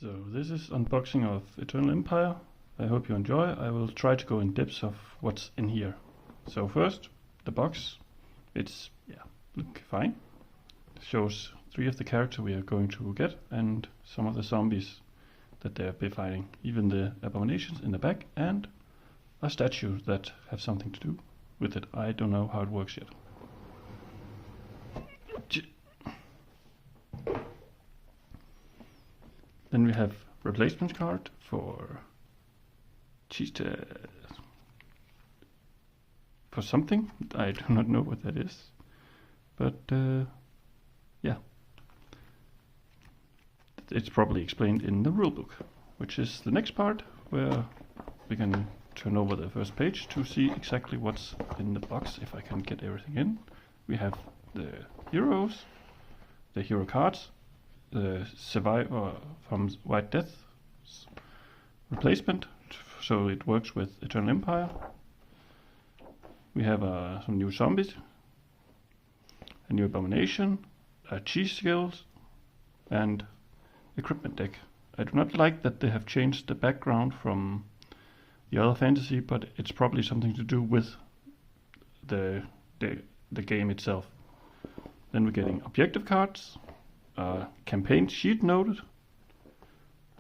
So this is unboxing of Eternal Empire. I hope you enjoy. I will try to go in depth of what's in here. So first, the box. It's look fine. It shows 3 of the characters we are going to get and some of the zombies that they'll be fighting. Even the abominations in the back and a statue that have something to do with it. I don't know how it works yet. Then we have replacement card for for something. I do not know what that is, but yeah, it's probably explained in the rulebook, which is the next part where we can turn over the first page to see exactly what's in the box, if I can get everything in. We have the heroes, the hero cards, the survivor from White Death replacement, so it works with Eternal Empire. We have some new zombies, a new abomination, cheese skills, and equipment deck. I do not like that they have changed the background from the other fantasy, but it's probably something to do with the game itself. Then we're getting objective cards, campaign sheet noted,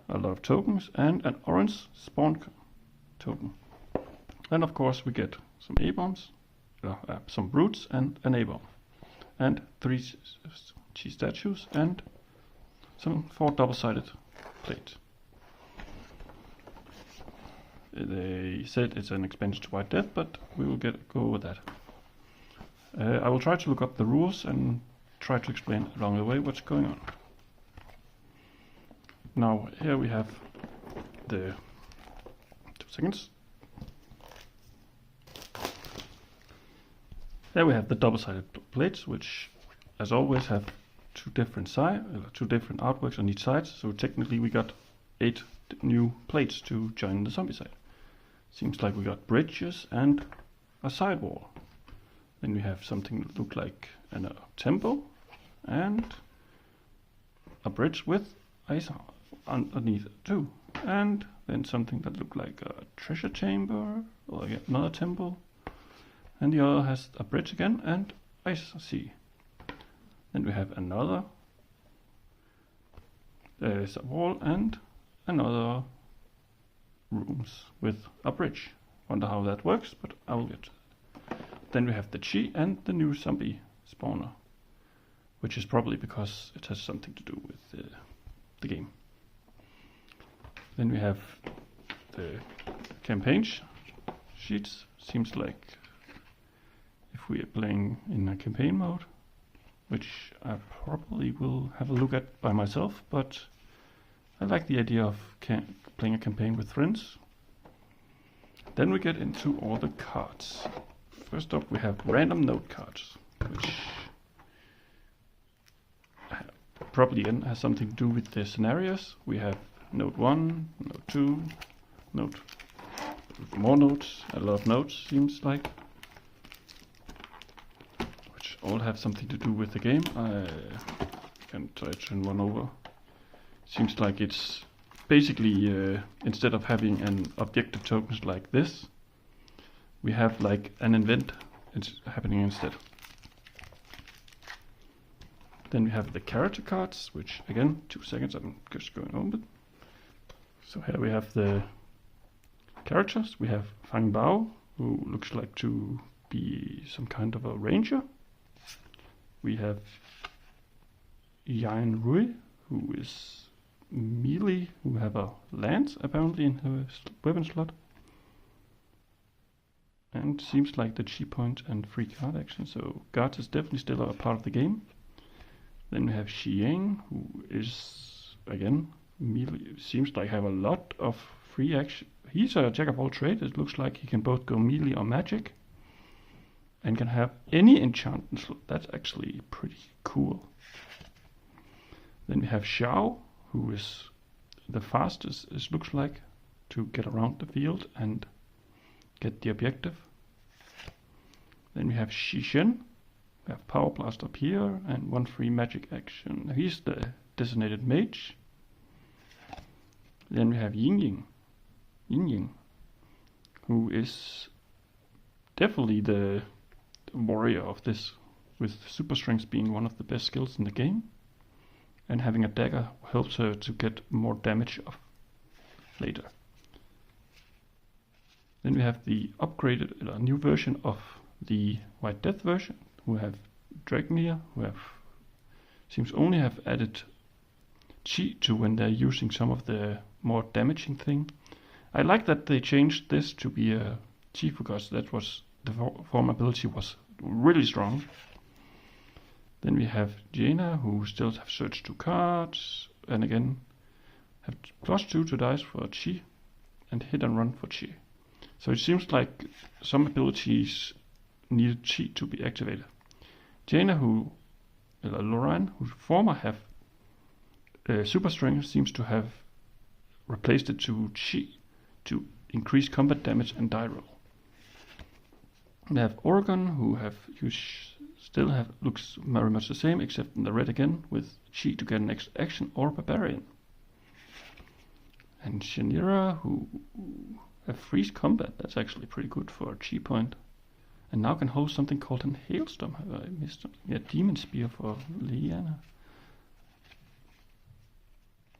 a lot of tokens, and an orange spawn token. And of course we get some A-bombs, some brutes and an A-bomb, and 3 cheese statues and some 4 double-sided plates. They said it's an expansion to White Death, but we will go over that. I will try to look up the rules and try to explain along the way what's going on. Now here we have the 2 seconds. There we have the double-sided plates, which, as always, have 2 different artworks on each side. So technically, we got 8 new plates to join the Zombicide. Seems like we got bridges and a sidewall. Then we have something that look like a temple and a bridge with ice underneath it too. And then something that looked like a treasure chamber or another temple. And the other has a bridge again and ice sea. Then we have another. There is a wall and another rooms with a bridge. Wonder how that works, but I will get to that. Then we have the chi and the new zombie spawner, which is probably because it has something to do with the game. Then we have the campaign sheets. Seems like if we are playing in a campaign mode, which I probably will have a look at by myself, but I like the idea of playing a campaign with friends. Then we get into all the cards. First up we have random note cards, which probably again has something to do with the scenarios. We have note 1, note 2, more notes, a lot of notes seems like, which all have something to do with the game. I can try to turn one over. Seems like it's basically instead of having an objective tokens like this, we have like an event happening instead. Then we have the character cards, which again, 2 seconds, I'm just going over. So here we have the characters. We have Fang Bao, who looks like to be some kind of a ranger. We have Yan Rui, who is melee, who have a lance apparently in her weapon slot. And seems like the chi point and free card action, so guards is definitely still a part of the game. Then we have Xiang, who is again melee. Seems like have a lot of free action. He's a jack of all trades. It looks like he can both go melee or magic, and can have any enchantment slot. That's actually pretty cool. Then we have Xiao, who is the fastest, it looks like, to get around the field and get the objective. Then we have Xishen. We have Power Blast up here and 1 free magic action. He's the designated mage. Then we have Yin Yang, who is definitely the warrior of this, with super strength being one of the best skills in the game, and having a dagger helps her to get more damage off later. Then we have the upgraded, new version of the White Death version, who have Dragonir, who seems only have added chi to when they're using some of the more damaging thing. I like that they changed this to be a chi, because that was the form ability was really strong. Then we have Jaina, who still have search 2 cards, and again have +2 to dice for chi, and hit and run for chi. So it seems like some abilities needed chi to be activated. Jaina, Lorraine, whose former have super strength, seems to have replaced it to chi to increase combat damage and die roll. We have Oregon, who looks very much the same, except in the red again, with chi to get an extra action, or Barbarian. And Shanira, who have freeze combat. That's actually pretty good for a chi point. And now can hold something called an Hailstorm. Have I missed something? Yeah, Demon Spear for Liana.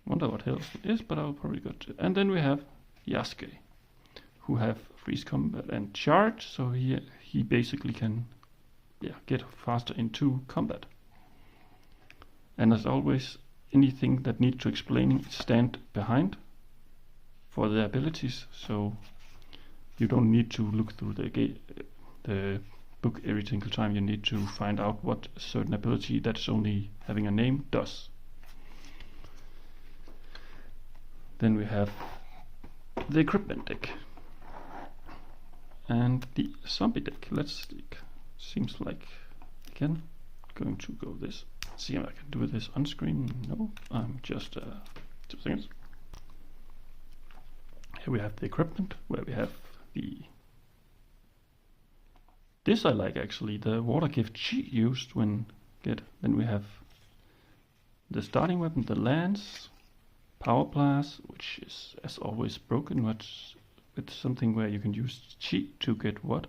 Wonder what Hailstorm is, but I'll probably go to. And then we have Yasuke, who have freeze combat and charge, so he basically can get faster into combat. And as always, anything that needs to explaining, stand behind for the abilities, so you don't need to look through the book every single time you need to find out what a certain ability that's only having a name does. Then we have the equipment deck and the zombie deck. Let's see. Seems like, again, going to go this. See if I can do this on screen. No, I'm just 2 seconds. Here we have the equipment, where we have this I like actually, the water gift chi used when then we have the starting weapon, the lance, power blast, which is as always broken, but it's something where you can use chi to get what?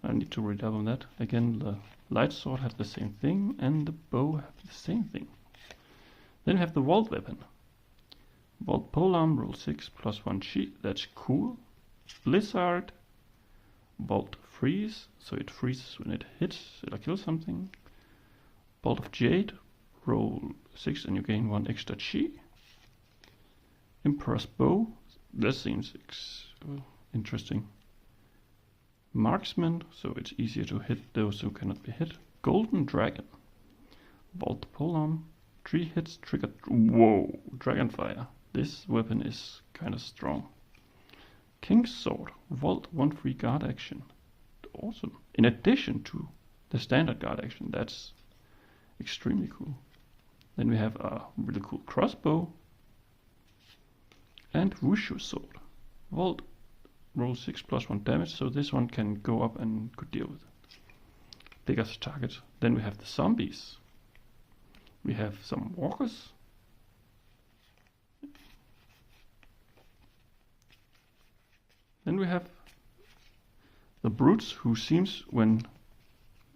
I need to read up on that. Again, the light sword have the same thing, and the bow have the same thing. Then we have the vault weapon. Vault polearm, roll 6 +1 chi, that's cool. Blizzard, Vault freeze, so it freezes when it hits, it'll kill something. Bolt of Jade, roll 6 and you gain 1 extra chi. Emperor's Bow, that seems interesting. Marksman, so it's easier to hit those who cannot be hit. Golden Dragon, Vault polearm, 3 hits triggered. Whoa, Dragonfire. This weapon is kind of strong. King's Sword, Vault 1 free guard action. Awesome. In addition to the standard guard action, that's extremely cool. Then we have a really cool crossbow and Wushu Sword. Vault, roll 6 +1 damage, so this one can go up and could deal with bigger targets. Then we have the zombies. We have some walkers. Then we have the brutes, who seems when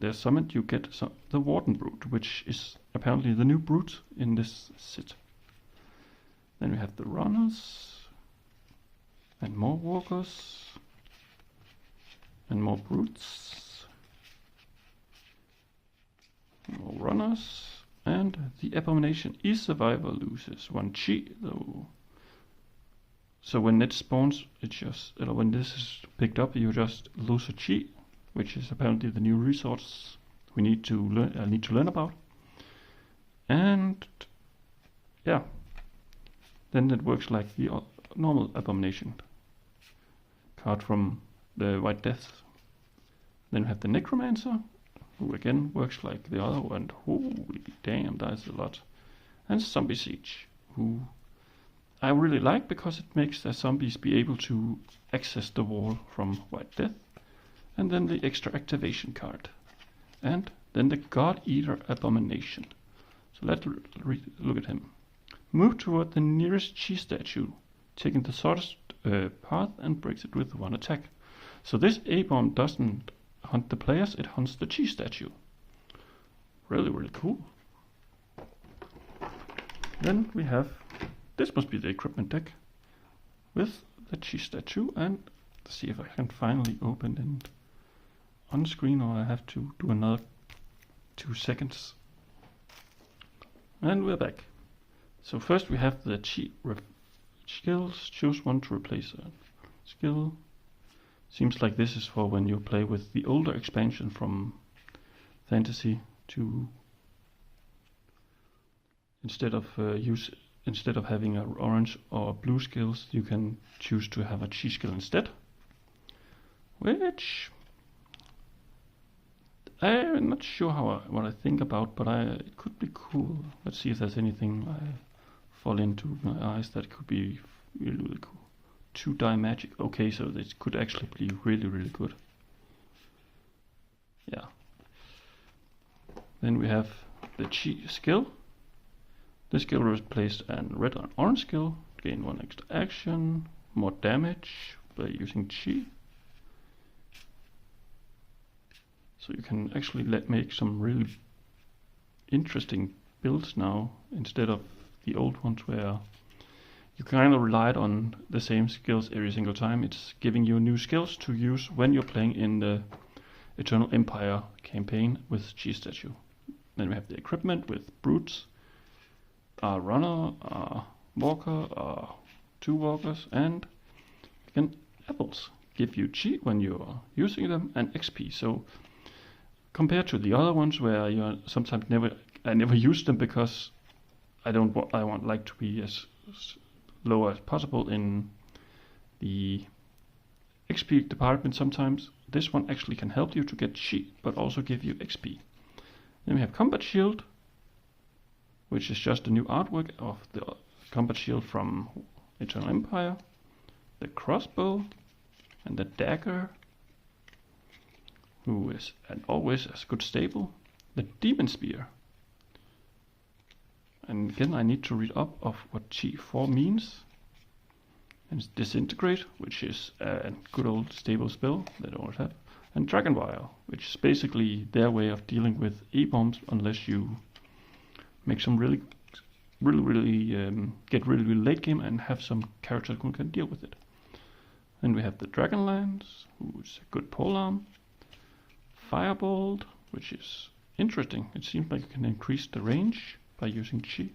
they're summoned you get the Warden Brute, which is apparently the new brute in this set. Then we have the runners, and more walkers, and more brutes, more runners, and the abomination. Each survivor loses 1 chi, though. So when it spawns, it just, when this is picked up, you just lose a chi, which is apparently the new resource we need to learn about. And yeah, then it works like the normal abomination card from the White Death. Then we have the Necromancer, who again works like the other one. Holy damn, that's a lot. And Zombie Siege, who I really like because it makes the zombies be able to access the wall from White Death. And then the extra activation card. And then the God Eater Abomination. So let's look at him. Move toward the nearest chi statue, taking the shortest path and breaks it with 1 attack. So this A-bomb doesn't hunt the players, it hunts the chi statue. Really, really cool. Then we have, this must be the equipment deck with the chi statue, and let's see if I can finally open it on screen, or I have to do another 2 seconds. And we're back. So first we have the chi skills. Choose one to replace a skill. Seems like this is for when you play with the older expansion from Fantasy to instead of having an orange or blue skills, you can choose to have a chi skill instead, which I'm not sure what I think about, but it could be cool. Let's see if there's anything I fall into my eyes that could be really, really cool. 2-die magic. Okay, so this could actually be really, really good. Yeah. Then we have the chi skill. This skill replaced a red and orange skill. Gain 1 extra action, more damage by using chi. So you can actually make some really interesting builds now, instead of the old ones where you kind of relied on the same skills every single time. It's giving you new skills to use when you're playing in the Eternal Empire campaign with chi statue. Then we have the equipment with brutes, a runner, a walker, 2 walkers, and again apples give you chi when you're using them, and XP. So compared to the other ones where you sometimes I never use them because I like to be as low as possible in the XP department sometimes. This one actually can help you to get chi, but also give you XP. Then we have combat shield, which is just a new artwork of the combat shield from Eternal Empire. The crossbow and the dagger, who is always a good staple. The demon spear. And again, I need to read up of what chi 4 means. And it's disintegrate, which is a good old stable spell that I always have. And dragon wire, which is basically their way of dealing with A-bombs, unless you make some really get really late game and have some characters who can deal with it. Then we have the dragon lance, who is a good polearm. Firebolt, which is interesting. It seems like you can increase the range by using chi.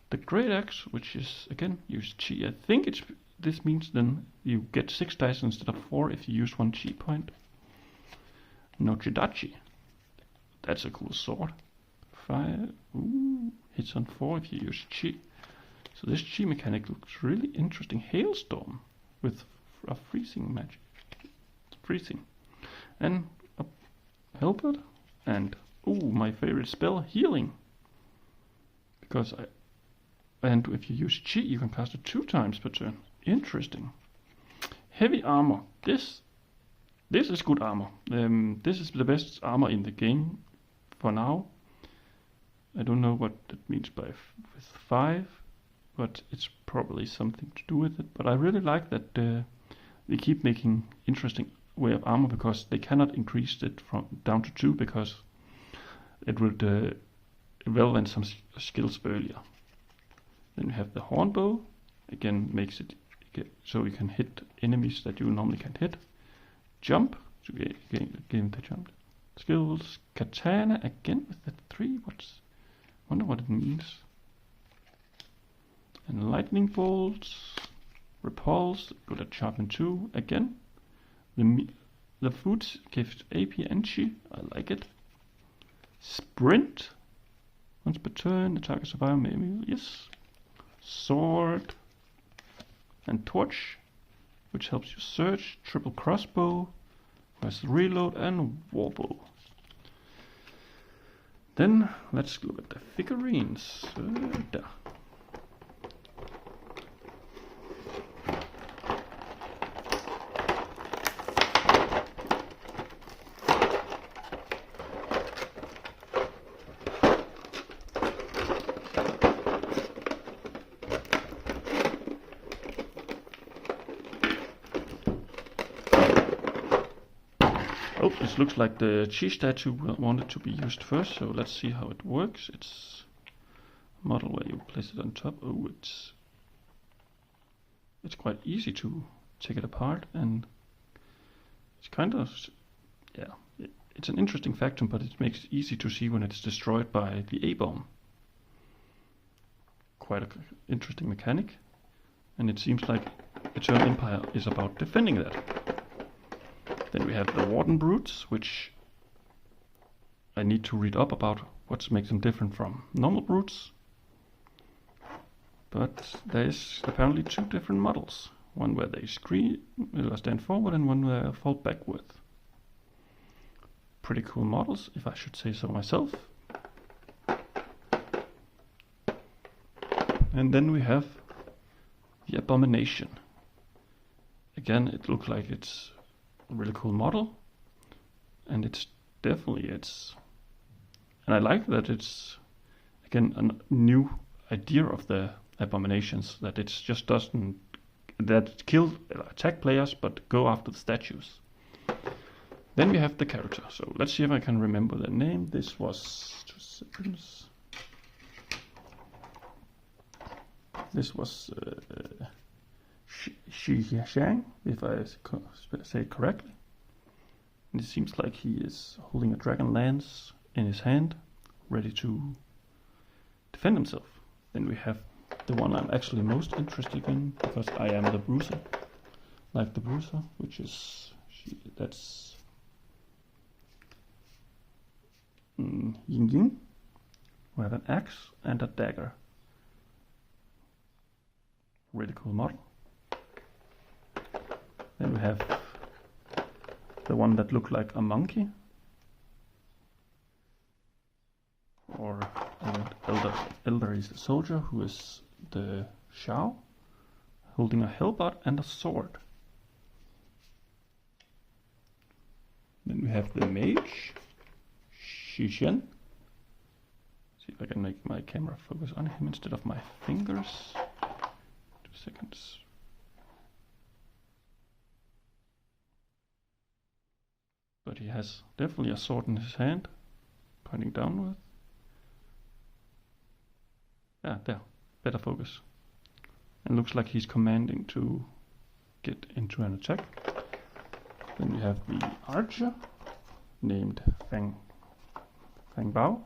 The great axe, which is again use chi. I think this means then you get 6 dice instead of 4 if you use 1 chi point. Nochidachi, that's a cool sword. Hits on 4 if you use chi. So this chi mechanic looks really interesting. Hailstorm with a freezing magic. Freezing. And a helper. And my favorite spell, healing. Because if you use chi, you can cast it 2 times per turn. Interesting. Heavy armor. This is good armor. This is the best armor in the game for now. I don't know what that means with 5, but it's probably something to do with it. But I really like that they keep making interesting way of armor, because they cannot increase it down to 2 because it would relevant some skills earlier. Then we have the hornbow. Again, makes it so you can hit enemies that you normally can't hit. Jump to gain the jump skills. Katana again with the 3. Wonder what it means. And lightning bolts. Repulse. Good at sharpen 2 again. The foods gives AP and chi. I like it. Sprint. Once per turn, the target survivor maybe. Yes. Sword. And torch, which helps you search. Triple crossbow. Has reload and warbow. Then let's look at the figurines. There. this looks like the cheese statue wanted to be used first, so let's see how it works. It's a model where you place it on top. Oh, it's quite easy to take it apart, and it's kind of, yeah, it's an interesting factum, but it makes it easy to see when it's destroyed by the A-bomb. Quite an interesting mechanic, and it seems like Eternal Empire is about defending that. Then we have the Warden Brutes, which I need to read up about what makes them different from normal brutes. But there is apparently two different models. One where they stand forward and one where they fall backward. Pretty cool models, if I should say so myself. And then we have the Abomination. Again, it looks like it's a really cool model, and it's definitely and I like that it's again a new idea of the abominations, that it just doesn't attack players but go after the statues. Then we have the character, so let's see if I can remember the name. This was 2 seconds. This was Shi Xiang, if I say it correctly. And it seems like he is holding a dragon lance in his hand, ready to defend himself. Then we have the one I'm actually most interested in, because I am the bruiser, like the bruiser, which is that's Yin Yin. We have an axe and a dagger. Really cool model. Then we have the one that looked like a monkey, or elder is the soldier, who is the Shao, holding a halberd and a sword. Then we have the mage, Xishen. See if I can make my camera focus on him instead of my fingers. 2 seconds. But he has definitely a sword in his hand, pointing downward. Yeah, there, better focus. And looks like he's commanding to get into an attack. Then we have the archer, named Fang Bao.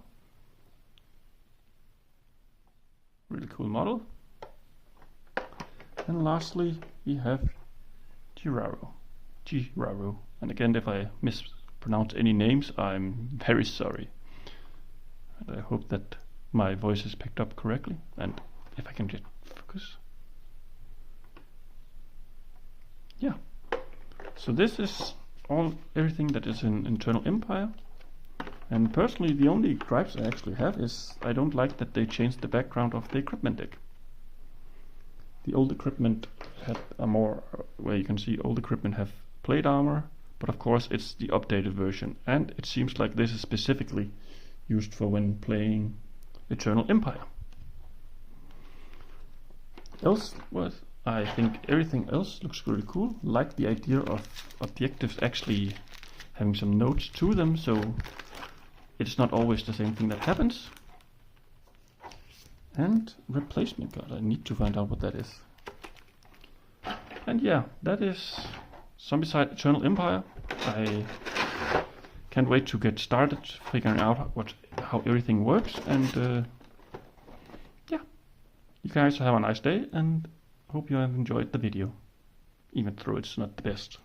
Really cool model. And lastly, we have Jiraru. And again, if I mispronounce any names, I'm very sorry. And I hope that my voice is picked up correctly. And if I can get focus. Yeah. So this is everything that is in Eternal Empire. And personally, the only gripes I actually have is I don't like that they changed the background of the equipment deck. The old equipment had a more, where you can see old equipment have plate armor, but of course it's the updated version, and it seems like this is specifically used for when playing Eternal Empire. I think everything else looks really cool, like the idea of objectives actually having some notes to them, so it's not always the same thing that happens. And replacement card, I need to find out what that is. And yeah, that is Zombicide Eternal Empire. I can't wait to get started figuring out how everything works, and yeah, you guys have a nice day, and hope you have enjoyed the video, even though it's not the best.